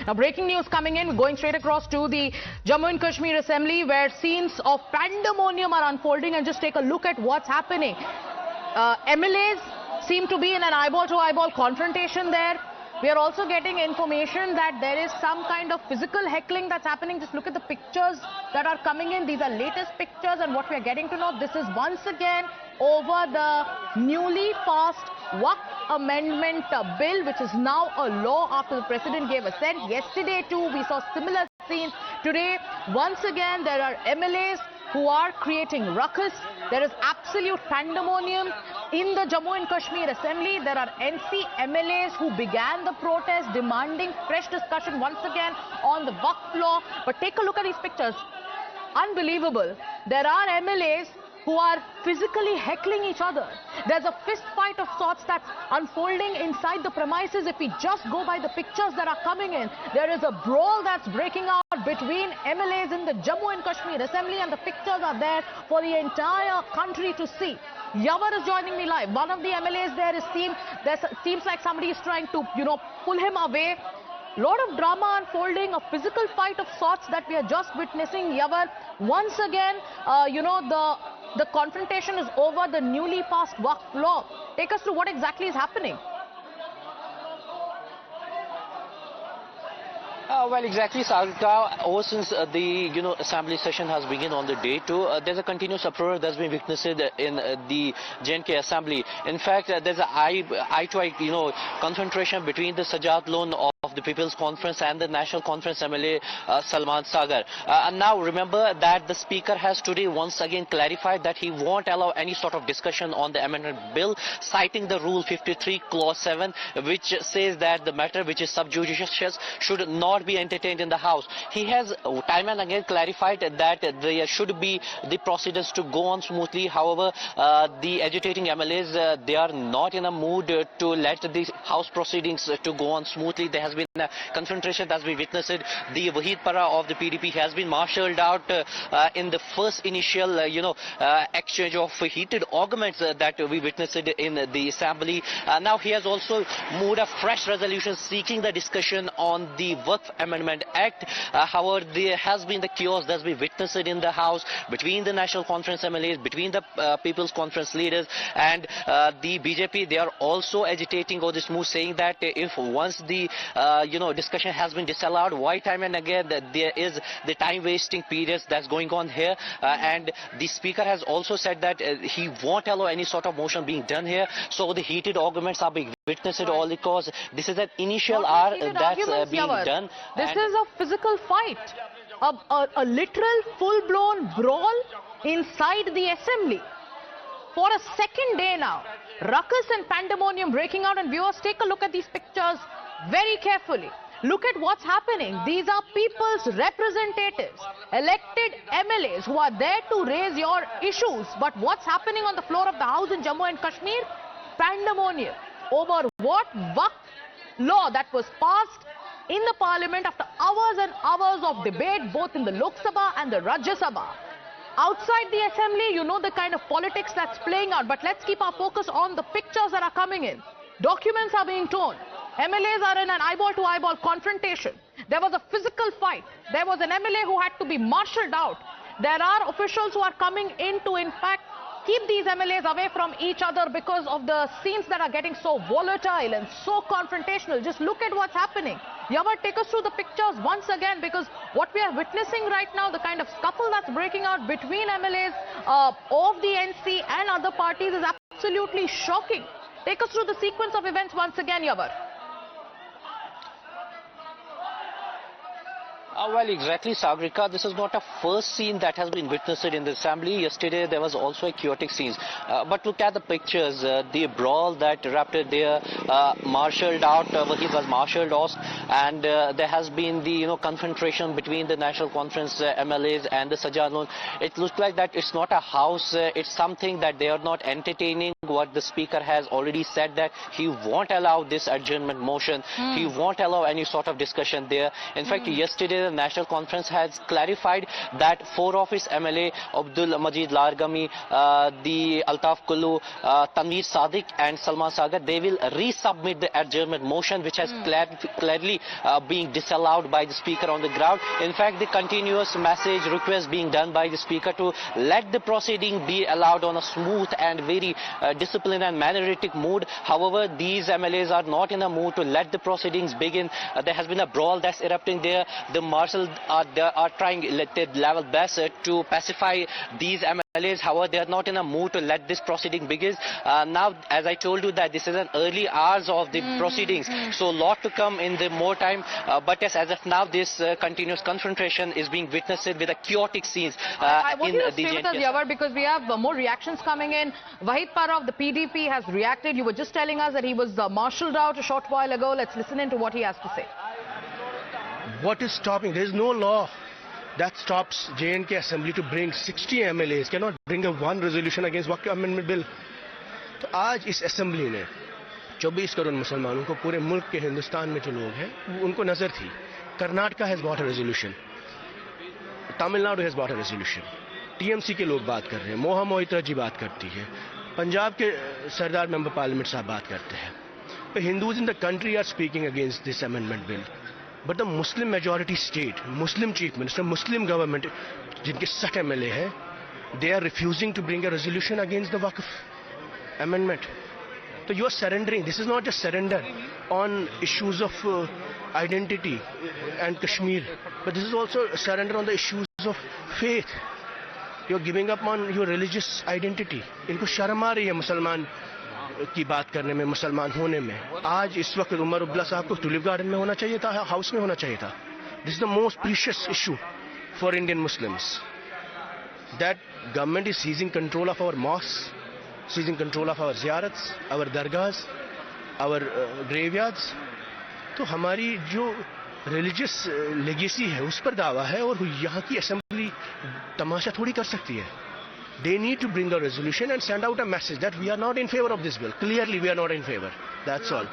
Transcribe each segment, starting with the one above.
Now, breaking news coming in, going straight across to the Jammu and Kashmir Assembly, where scenes of pandemonium are unfolding, and just take a look at what's happening. MLAs seem to be in an eyeball-to-eyeball confrontation there. We are also getting information that there is some kind of physical heckling that's happening. Just look at the pictures that are coming in. These are latest pictures, and what we are getting to know, this is once again over the newly passed Waqf Amendment Bill, which is now a law after the President gave assent. Yesterday too, we saw similar scenes. Today, once again, there are MLAs who are creating ruckus. There is absolute pandemonium in the Jammu and Kashmir Assembly. There are NC MLAs who began the protest demanding fresh discussion once again on the Waqf law. But take a look at these pictures. Unbelievable. There are MLAs who are physically heckling each other. There's a fist fight of sorts that's unfolding inside the premises. If we just go by the pictures that are coming in, there is a brawl that's breaking out between MLAs in the Jammu and Kashmir Assembly, and the pictures are there for the entire country to see. Yavar is joining me live. One of the MLAs there seems like somebody is trying to, pull him away. Lot of drama unfolding, a physical fight of sorts that we are just witnessing. Yavar, once again, the confrontation is over the newly passed Waqf law. Take us through what exactly is happening. Well, exactly, Sagarika. Ever since the assembly session has begun on the day two, there's a continuous uproar that's been witnessed in the J&K Assembly. In fact, there's a eye-to-eye confrontation between the Sajjad Lone of the People's Conference and the National Conference MLA Salman Sagar. And now remember that the Speaker has today once again clarified that he won't allow any sort of discussion on the amendment bill, citing the Rule 53 Clause 7, which says that the matter which is sub judice should not be entertained in the House. He has time and again clarified that there should be the procedures to go on smoothly. However, the agitating MLAs, they are not in a mood to let the House proceedings to go on smoothly. There has been a confrontation that's been witnessed. The Wahid Para of the PDP has been marshalled out in the first initial, exchange of heated arguments that we witnessed in the Assembly. Now he has also moved a fresh resolution seeking the discussion on the Waqf Amendment Act. However, there has been the chaos that's been witnessed in the House between the National Conference MLAs, between the People's Conference leaders and the BJP. They are also agitating over this move, saying that if once the discussion has been disallowed, why time and again that there is the time-wasting periods that's going on here. And the Speaker has also said that he won't allow any sort of motion being done here. So the heated arguments are being witnessed all because this is an initial hour that's being done. This is a physical fight, a literal full-blown brawl inside the Assembly. For a second day now, ruckus and pandemonium breaking out, and viewers, take a look at these pictures very carefully. Look at what's happening. These are people's representatives, elected MLAs who are there to raise your issues. But what's happening on the floor of the House in Jammu and Kashmir? Pandemonium over what? Waqf law that was passed in the Parliament after hours and hours of debate, both in the Lok Sabha and the Rajya Sabha. Outside the Assembly, you know the kind of politics that's playing out. But let's keep our focus on the pictures that are coming in. Documents are being torn. MLAs are in an eyeball-to-eyeball confrontation. There was a physical fight. There was an MLA who had to be marshalled out. There are officials who are coming in to, in fact, keep these MLAs away from each other because of the scenes that are getting so volatile and so confrontational. Just look at what's happening. Yavar, take us through the pictures once again, because what we are witnessing right now, the kind of scuffle that's breaking out between MLAs of the NC and other parties is absolutely shocking. Take us through the sequence of events once again, Yavar. Well, exactly, Sagarika. This is not a first scene that has been witnessed in the Assembly. Yesterday, there was also a chaotic scene. But look at the pictures. The brawl that erupted there, marshalled out, Wahid was marshalled out, and there has been the confrontation between the National Conference MLAs and the Sajjad Lone. It looks like that it's not a house. It's something that they are not entertaining. what the speaker has already said, that he won't allow this adjournment motion. He won't allow any sort of discussion there. In fact, yesterday the National Conference has clarified that 4 of its MLA, Abdul Majid Largami, the Altaf Kullu, Tanveer Sadiq and Salman Sagar, they will resubmit the adjournment motion, which has clearly being disallowed by the speaker on the ground. In fact, the continuous message request being done by the speaker to let the proceeding be allowed on a smooth and very disciplined and manneristic mood. However, these MLAs are not in a mood to let the proceedings begin. There has been a brawl that's erupting there. The marshals are trying their level best to pacify these MLAs. However, they are not in a mood to let this proceeding begin. Now, as I told you, that this is an early hours of the proceedings, so a lot to come in the more time. But yes, as of now, this continuous confrontation is being witnessed with a chaotic scenes I want in you to the stay with us, JNK. Yawar, because we have more reactions coming in. Wahid Para of the PDP has reacted. You were just telling us that he was marshalled out a short while ago. Let's listen in to what he has to say. What is stopping? There is no law that stops JNK Assembly to bring 60 MLAs, cannot bring a one resolution against Waqf Amendment Bill. तो आज इस assembly ने 24 करोड़ मुसलमानों को, पूरे मुल्क के हिंदुस्तान में जो लोग हैं, उनको नजर थी. Karnataka has bought a resolution, Tamil Nadu has bought a resolution, TMC के लोग बात कर रहे हैं, मोहा मोइत्रा जी बात करती है, पंजाब के सरदार मेंबर पार्लियामेंट साहब बात करते हैं. Hindus in the country are speaking against this amendment bill, but the Muslim majority state, Muslim chief minister, Muslim government जिनके 60 MLA हैं, they are refusing to bring a resolution against the Waqf amendment. So you are surrendering. This is not just surrender on issues of identity and Kashmir, but this is also a surrender on the issues of faith. You are giving up on your religious identity. इनको शर्म आ रही है मुसलमान की बात करने में, मुसलमान होने में. आज इस वक्त उमर अब्दुल्ला साहब को टुलिप गार्डन में होना चाहिए था, हाउस में होना चाहिए था. This is the most precious issue for Indian Muslims. That government is seizing control of our mosques, seizing control of our ziyarats, our dargahs, our graveyards. तो हमारी जो रिलीजियस लेगेसी है उस पर दावा है, और यहाँ की असेंबली तमाशा थोड़ी कर सकती है. They need to bring a resolution and send out a message that we are not in favor of this bill. Clearly we are not in favor. That's all.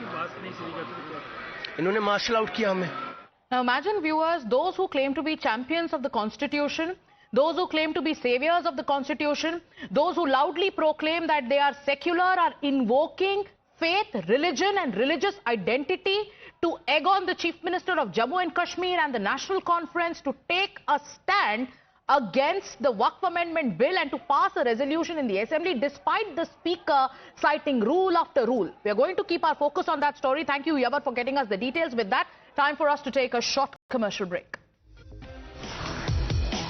इन्होंने मार्शल आउट किया हमें. Now imagine, viewers, those who claim to be champions of the Constitution, those who claim to be saviors of the Constitution, those who loudly proclaim that they are secular, are invoking faith, religion and religious identity to egg on the Chief Minister of Jammu and Kashmir and the National Conference to take a stand against the Waqf Amendment Bill and to pass a resolution in the Assembly, despite the Speaker citing rule after rule. We are going to keep our focus on that story. Thank you, Yawar, for getting us the details. With that, time for us to take a short commercial break.